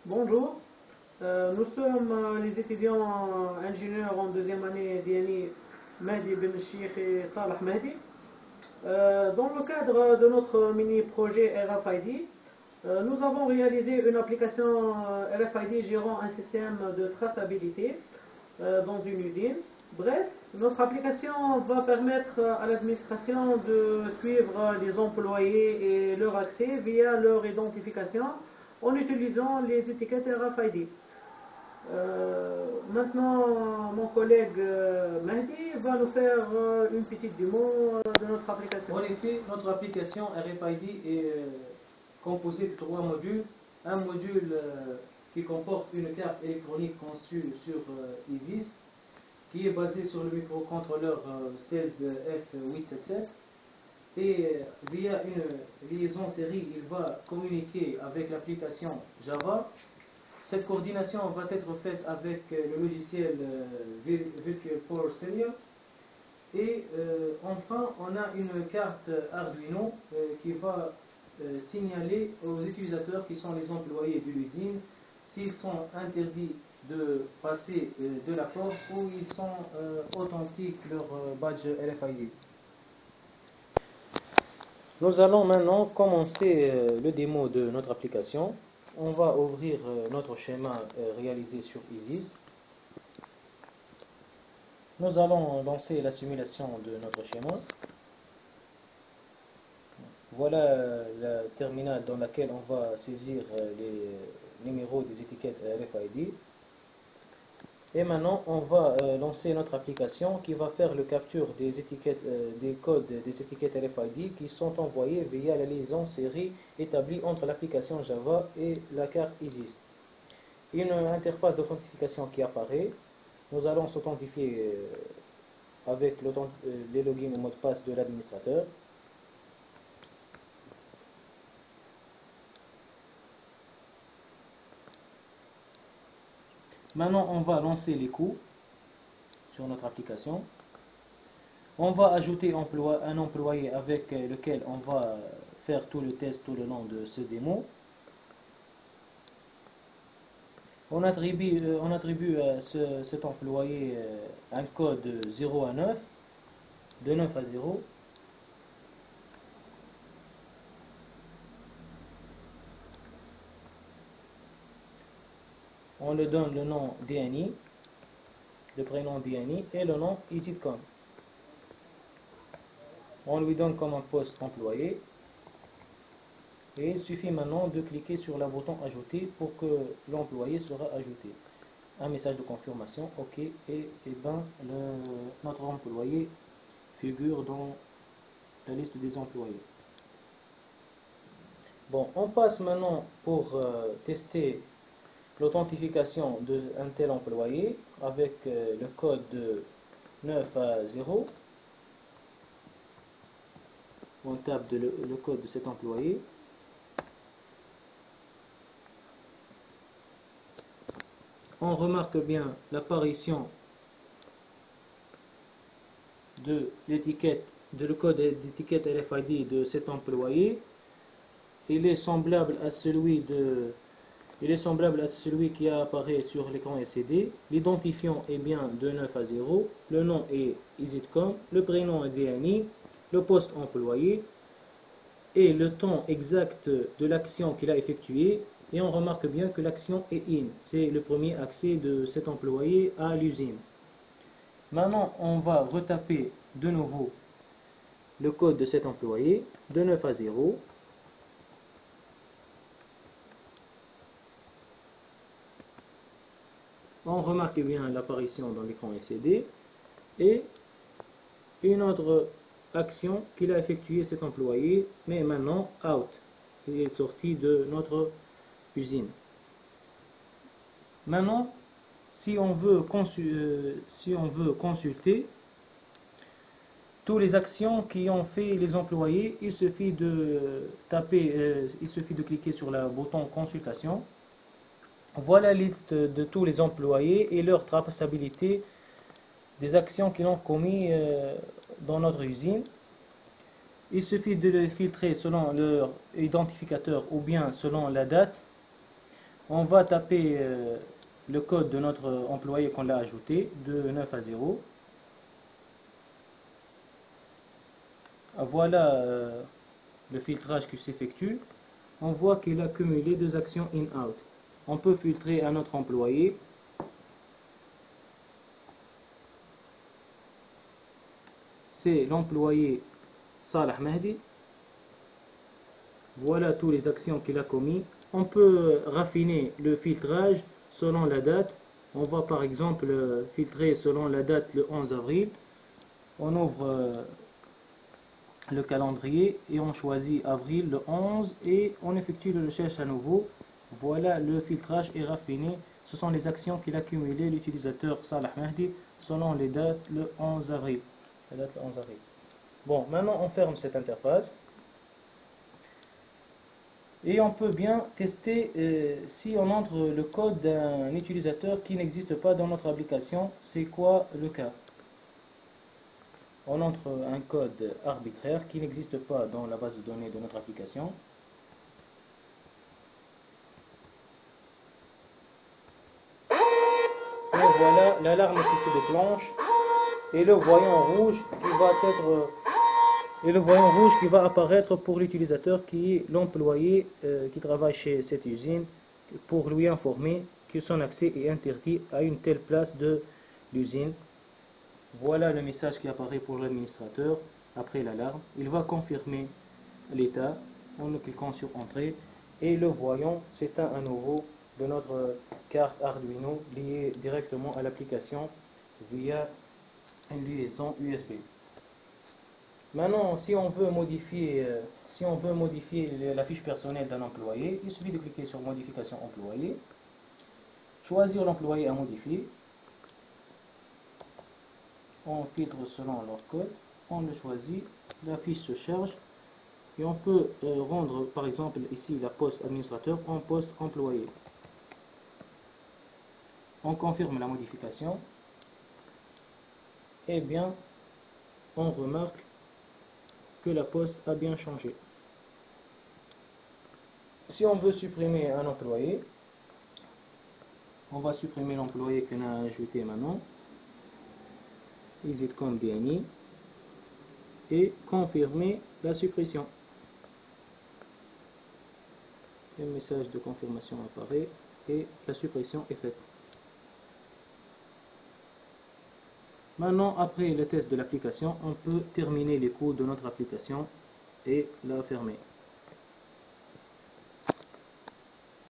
Bonjour, nous sommes les étudiants ingénieurs en deuxième année d'INI Mehdi Ben Cheikh et Salah Mehdi. Dans le cadre de notre mini-projet RFID, nous avons réalisé une application RFID gérant un système de traçabilité dans une usine. Bref, notre application va permettre à l'administration de suivre les employés et leur accès via leur identification en utilisant les étiquettes RFID. Maintenant, mon collègue Mehdi va nous faire une petite démo de notre application. En effet, notre application RFID est composée de 3 modules. Un module qui comporte une carte électronique conçue sur ISIS, qui est basé sur le microcontrôleur 16F877. Et via une liaison série, il va communiquer avec l'application Java. Cette coordination va être faite avec le logiciel Virtual Power Serial. Et enfin, on a une carte Arduino qui va signaler aux utilisateurs qui sont les employés de l'usine s'ils sont interdits de passer de la porte ou ils sont authentiques leur badge RFID. Nous allons maintenant commencer le démo de notre application. On va ouvrir notre schéma réalisé sur ISIS. Nous allons lancer la simulation de notre schéma. Voilà la terminale dans laquelle on va saisir les numéros des étiquettes RFID. Et maintenant, on va lancer notre application qui va faire le capture des étiquettes, des codes des étiquettes RFID qui sont envoyés via la liaison série établie entre l'application Java et la carte ISIS. Une interface d'authentification qui apparaît. Nous allons s'authentifier avec les logins et mots de passe de l'administrateur. Maintenant, on va lancer les coûts sur notre application. On va ajouter un employé avec lequel on va faire tout le test tout le long de ce démo. On attribue à cet employé un code 0 à 9, de 9 à 0. On lui donne le nom DNI, le prénom DNI et le nom EasyCom. On lui donne comme un poste employé. Et il suffit maintenant de cliquer sur le bouton ajouter pour que l'employé sera ajouté. Un message de confirmation, OK, et ben notre employé figure dans la liste des employés. Bon, on passe maintenant pour tester l'authentification d'un tel employé avec le code de 9 à 0. On tape le code de cet employé. On remarque bien l'apparition de l'étiquette, le code d'étiquette RFID de cet employé. Il est semblable à celui qui apparaît sur l'écran LCD. L'identifiant est bien de 9 à 0. Le nom est EasyCom. Le prénom est DNI. Le poste employé. Et le temps exact de l'action qu'il a effectuée. Et on remarque bien que l'action est IN. C'est le premier accès de cet employé à l'usine. Maintenant, on va retaper de nouveau le code de cet employé de 9 à 0. On remarque bien l'apparition dans l'écran LCD et une autre action qu'il a effectuée cet employé, mais maintenant out. Il est sorti de notre usine. Maintenant, si on veut consulter toutes les actions qui ont fait les employés, il suffit de cliquer sur le bouton consultation. Voilà la liste de tous les employés et leur traçabilité des actions qu'ils ont commis dans notre usine. Il suffit de les filtrer selon leur identificateur ou bien selon la date On va taper le code de notre employé qu'on l'a ajouté de 9 à 0. Voilà le filtrage qui s'effectue. On voit qu'il a cumulé deux actions in-out. On peut filtrer un autre employé. C'est l'employé Salah Mehdi. Voilà toutes les actions qu'il a commises. On peut raffiner le filtrage selon la date. On va par exemple filtrer selon la date le 11 avril. On ouvre le calendrier et on choisit avril le 11 et on effectue le recherche à nouveau. Voilà, le filtrage est raffiné. Ce sont les actions qu'il a cumulées l'utilisateur Salah Mehdi selon les dates le 11 avril. Bon, maintenant on ferme cette interface. Et on peut bien tester si on entre le code d'un utilisateur qui n'existe pas dans notre application. C'est quoi le cas? On entre un code arbitraire qui n'existe pas dans la base de données de notre application. Et voilà l'alarme qui se déclenche et le voyant rouge qui va apparaître pour l'utilisateur qui est l'employé qui travaille chez cette usine, pour lui informer que son accès est interdit à une telle place de l'usine. Voilà le message qui apparaît pour l'administrateur après l'alarme. Il va confirmer l'état en cliquant sur Entrée et le voyant s'éteint à nouveau de notre carte Arduino liée directement à l'application via une liaison USB. Maintenant, si on veut modifier la fiche personnelle d'un employé, il suffit de cliquer sur Modification employé, choisir l'employé à modifier. On filtre selon leur code, on le choisit, la fiche se charge et on peut rendre par exemple ici la poste administrateur en poste employé. On confirme la modification et bien on remarque que la poste a bien changé. Si on veut supprimer un employé, on va supprimer l'employé qu'on a ajouté maintenant. Exit comme DNI et confirmer la suppression. Un message de confirmation apparaît et la suppression est faite. Maintenant, après le test de l'application, on peut terminer les cours de notre application et la fermer.